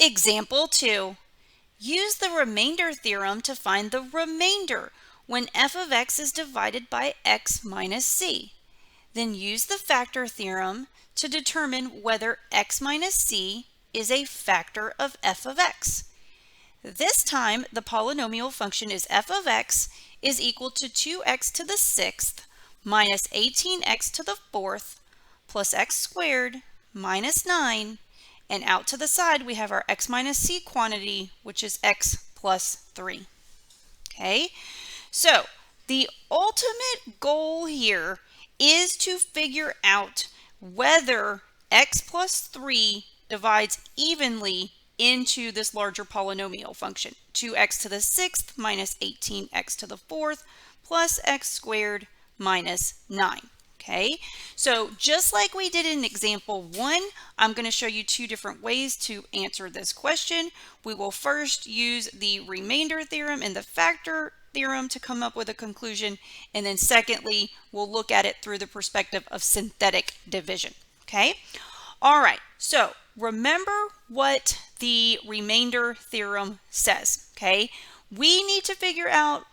Example 2. Use the remainder theorem to find the remainder when f of x is divided by x minus c. Then use the factor theorem to determine whether x minus c is a factor of f of x. This time, the polynomial function is f of x is equal to 2x to the 6th minus 18x to the 4th plus x squared minus 9. And out to the side, we have our x minus c quantity, which is x plus 3. Okay, so the ultimate goal here is to figure out whether x plus 3 divides evenly into this larger polynomial function, 2x to the 6th minus 18x to the 4th plus x squared minus 9. Okay, so just like we did in example 1, I'm going to show you two different ways to answer this question. We will first use the remainder theorem and the factor theorem to come up with a conclusion, and then secondly, we'll look at it through the perspective of synthetic division. Okay, all right, so remember what the remainder theorem says. Okay, we need to figure out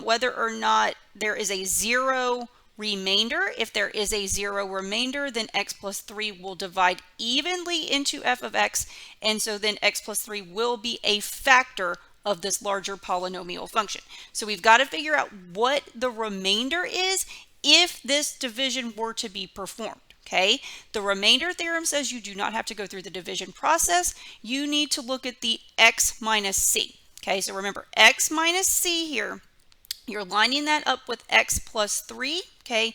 whether or not there is a zero remainder. If there is a zero remainder, then x plus 3 will divide evenly into f of x, and so then x plus 3 will be a factor of this larger polynomial function. So we've got to figure out what the remainder is if this division were to be performed. Okay, the remainder theorem says you do not have to go through the division process. You need to look at the x minus c. Okay, so remember x minus c here, you're lining that up with x plus 3. Okay,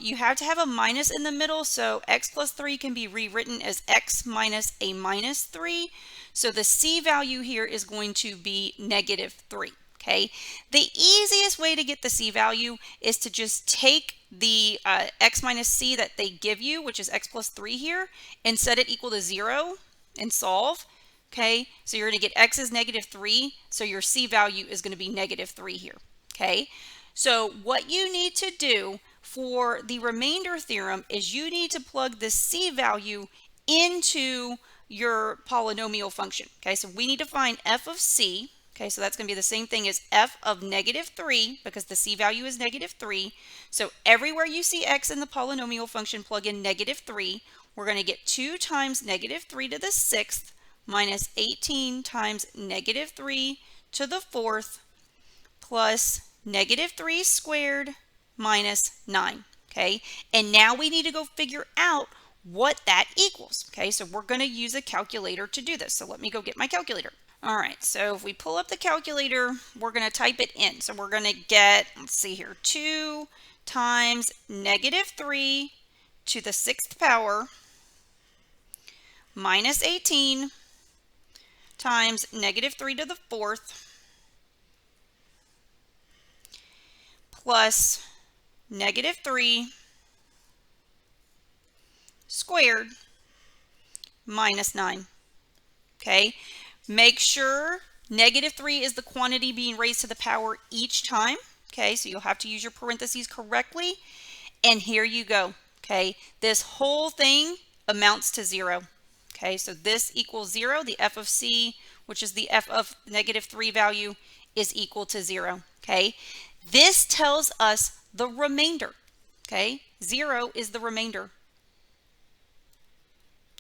you have to have a minus in the middle, so x plus 3 can be rewritten as x minus a minus 3. So the c value here is going to be negative 3. Okay, the easiest way to get the c value is to just take the x minus c that they give you, which is x plus 3 here, and set it equal to 0 and solve. Okay, so you're going to get x is negative 3, so your c value is going to be negative 3 here. Okay, so what you need to do for the remainder theorem is you need to plug the c value into your polynomial function. Okay, so we need to find f of c. Okay, so that's going to be the same thing as f of negative 3 because the c value is negative 3. So everywhere you see x in the polynomial function, plug in negative 3. We're going to get 2 times negative 3 to the 6th minus 18 times negative 3 to the 4th plus negative 3 squared minus 9. Okay, and now we need to go figure out what that equals. Okay, so we're going to use a calculator to do this. So let me go get my calculator. All right, so if we pull up the calculator, we're going to type it in. So we're going to get, let's see here, 2 times negative 3 to the 6th power minus 18 times negative 3 to the 4th plus negative 3 squared minus 9. Okay, make sure negative 3 is the quantity being raised to the power each time. Okay, so you'll have to use your parentheses correctly. And here you go. Okay, this whole thing amounts to 0. Okay, so this equals 0. The f of c, which is the f of negative 3 value, is equal to 0. Okay, this tells us the remainder. Okay, 0 is the remainder.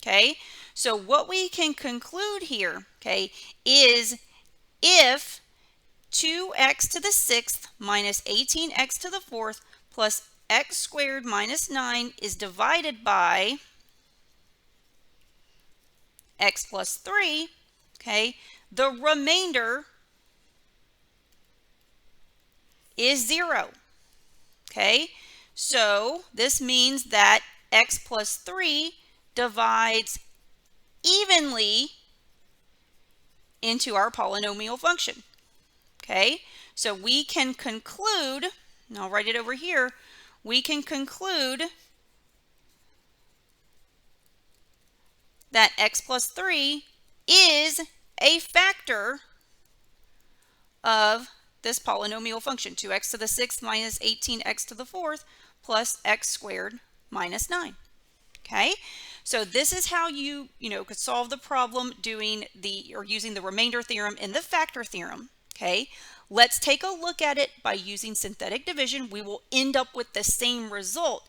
Okay, so what we can conclude here, okay, is if 2x to the 6th minus 18x to the 4th plus x squared minus 9 is divided by x plus 3, okay, the remainder is 0. Okay, so this means that x plus 3 divides evenly into our polynomial function. Okay, so we can conclude, and I'll write it over here, we can conclude that x plus 3 is a factor of this polynomial function, 2x to the 6th minus 18x to the 4th plus x squared minus 9. Okay, So this is how you could solve the problem using the remainder theorem and the factor theorem. Okay, let's take a look at it by using synthetic division. We will end up with the same result.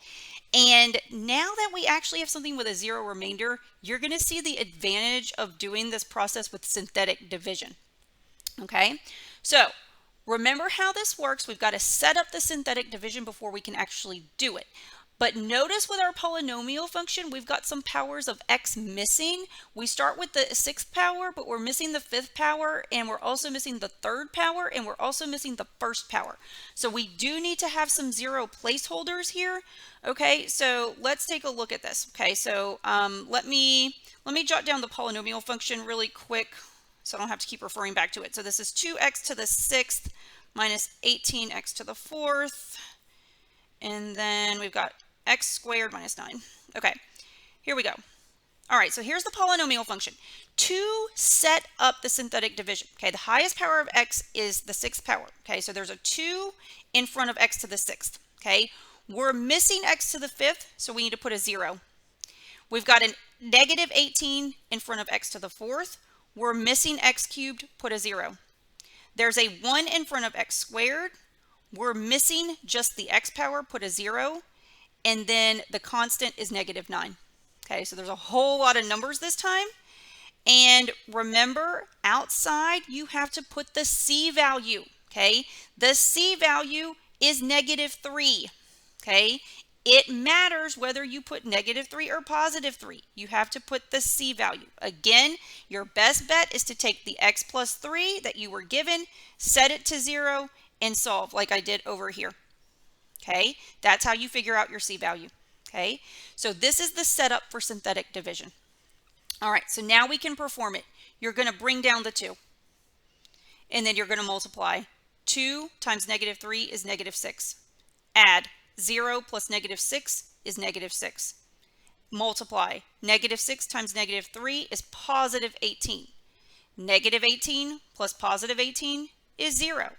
And now that we actually have something with a zero remainder, you're going to see the advantage of doing this process with synthetic division. Okay, so remember how this works. We've got to set up the synthetic division before we can actually do it. But notice with our polynomial function, we've got some powers of x missing. We start with the 6th power, but we're missing the 5th power, and we're also missing the 3rd power, and we're also missing the 1st power. So we do need to have some zero placeholders here. Okay, so let's take a look at this. Okay, so let me jot down the polynomial function really quick so I don't have to keep referring back to it. So this is 2x to the 6th minus 18x to the 4th. And then we've got x squared minus 9. Okay, here we go. All right, so here's the polynomial function. To set up the synthetic division, okay, the highest power of x is the 6th power. Okay, so there's a 2 in front of x to the 6th. Okay, we're missing x to the 5th, so we need to put a 0. We've got a negative 18 in front of x to the 4th. We're missing x cubed, put a 0. There's a 1 in front of x squared. We're missing just the x power, put a 0, and then the constant is negative 9. Okay, so there's a whole lot of numbers this time. And remember, outside you have to put the c value. Okay, the c value is negative 3. Okay, it matters whether you put negative 3 or positive 3. You have to put the c value. Again, your best bet is to take the x plus 3 that you were given, set it to 0, and solve like I did over here. Okay, that's how you figure out your c value. Okay, so this is the setup for synthetic division. All right, so now we can perform it. You're going to bring down the 2, and then you're going to multiply. 2 times negative 3 is negative 6. Add 0 plus negative 6 is negative 6. Multiply. Negative 6 times negative 3 is positive 18. Negative 18 plus positive 18 is 0.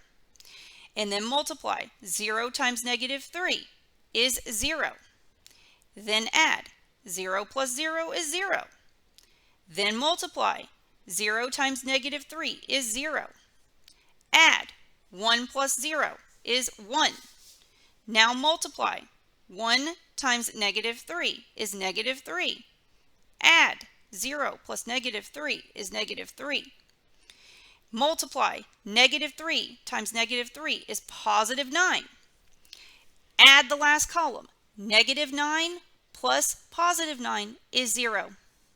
And then multiply. 0 times negative 3 is 0. Then add. 0 plus 0 is 0. Then multiply. 0 times negative 3 is 0. Add. 1 plus 0 is 1. Now multiply. 1 times negative 3 is negative 3. Add. 0 plus negative 3 is negative 3. Multiply. Negative 3 times negative 3 is positive 9. Add the last column. Negative 9 plus positive 9 is 0.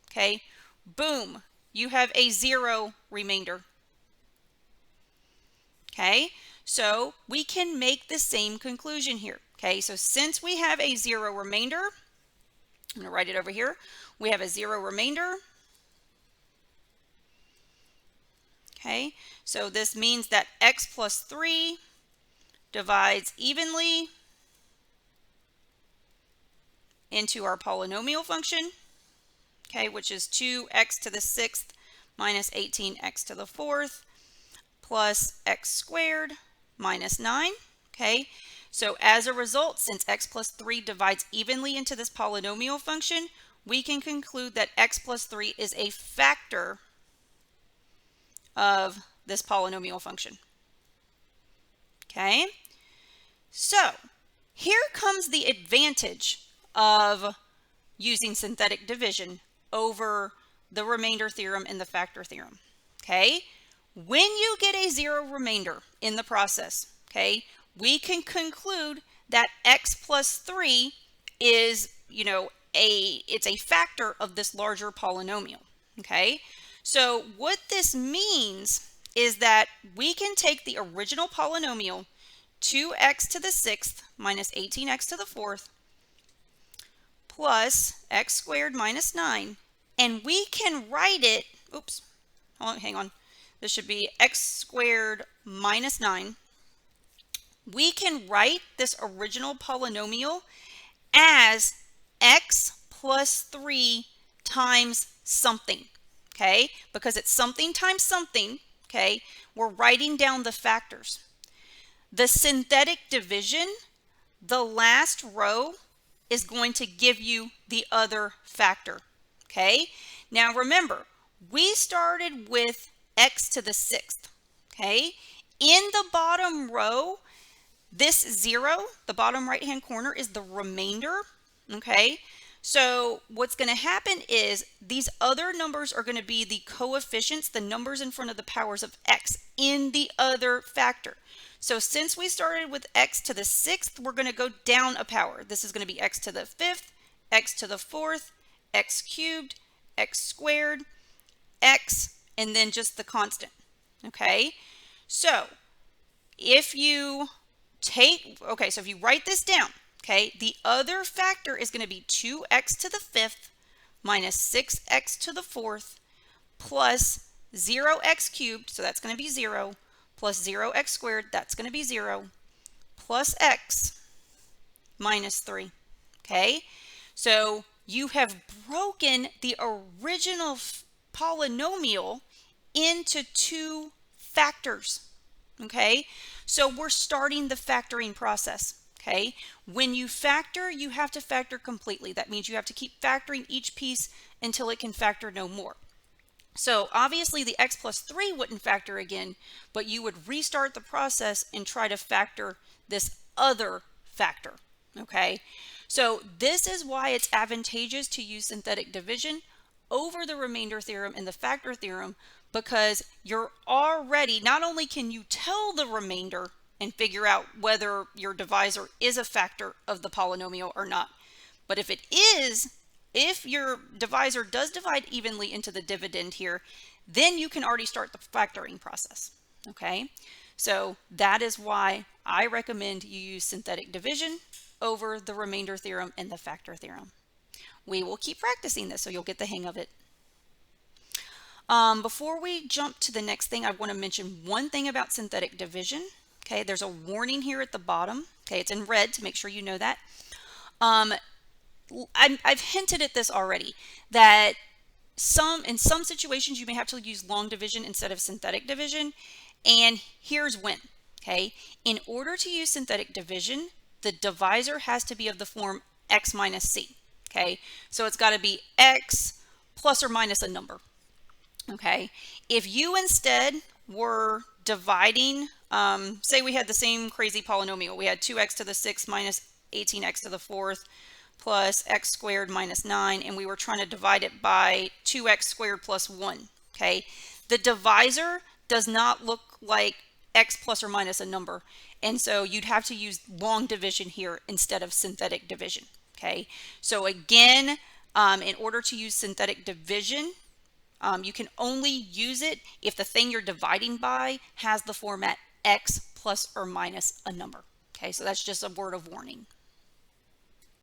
Okay, boom, you have a 0 remainder. Okay, so we can make the same conclusion here. Okay, so since we have a 0 remainder, I'm going to write it over here. We have a 0 remainder. Okay, so this means that x plus 3 divides evenly into our polynomial function, okay, which is 2x to the 6th minus 18x to the 4th plus x squared minus 9. Okay, so as a result, since x plus 3 divides evenly into this polynomial function, we can conclude that x plus 3 is a factor of this polynomial function. Okay, so here comes the advantage of using synthetic division over the remainder theorem and the factor theorem. Okay, when you get a 0 remainder in the process, okay, we can conclude that x plus 3 is, it's a factor of this larger polynomial. Okay, so what this means is that we can take the original polynomial 2x to the 6th minus 18x to the 4th plus x squared minus 9, and we can write it, hang on, this should be x squared minus 9. We can write this original polynomial as x plus 3 times something, okay? Because it's something times something, okay? We're writing down the factors. The synthetic division, the last row is going to give you the other factor, okay? Now remember, we started with x to the 6th, okay? In the bottom row, this 0, the bottom right-hand corner, is the remainder, okay? So what's going to happen is these other numbers are going to be the coefficients, the numbers in front of the powers of x in the other factor. So since we started with x to the 6th, we're going to go down a power. This is going to be x to the 5th, x to the 4th, x cubed, x squared, x, and then just the constant, okay? So if you so if you write this down, okay, the other factor is going to be 2x to the 5th minus 6x to the 4th plus 0x cubed, so that's going to be 0, plus 0x squared, that's going to be 0, plus x minus 3, okay? So you have broken the original polynomial into two factors, okay? So we're starting the factoring process, okay? When you factor, you have to factor completely. That means you have to keep factoring each piece until it can factor no more. So obviously the x plus 3 wouldn't factor again, but you would restart the process and try to factor this other factor, okay? So this is why it's advantageous to use synthetic division over the remainder theorem and the factor theorem, because you're already, not only can you tell the remainder and figure out whether your divisor is a factor of the polynomial or not, but if it is, if your divisor does divide evenly into the dividend here, then you can already start the factoring process, okay? So that is why I recommend you use synthetic division over the remainder theorem and the factor theorem. We will keep practicing this so you'll get the hang of it. Before we jump to the next thing, I want to mention one thing about synthetic division. Okay, there's a warning here at the bottom. Okay, it's in red to make sure you know that. I've hinted at this already, that in some situations you may have to use long division instead of synthetic division, and here's when. Okay, in order to use synthetic division, the divisor has to be of the form x minus c. Okay, so it's got to be x plus or minus a number. Okay, if you instead were dividing, say we had the same crazy polynomial, we had 2x to the 6th minus 18x to the 4th plus x squared minus 9, and we were trying to divide it by 2x squared plus 1, okay? The divisor does not look like x plus or minus a number, and so you'd have to use long division here instead of synthetic division, okay? So again, in order to use synthetic division, you can only use it if the thing you're dividing by has the format x plus or minus a number. Okay, so that's just a word of warning.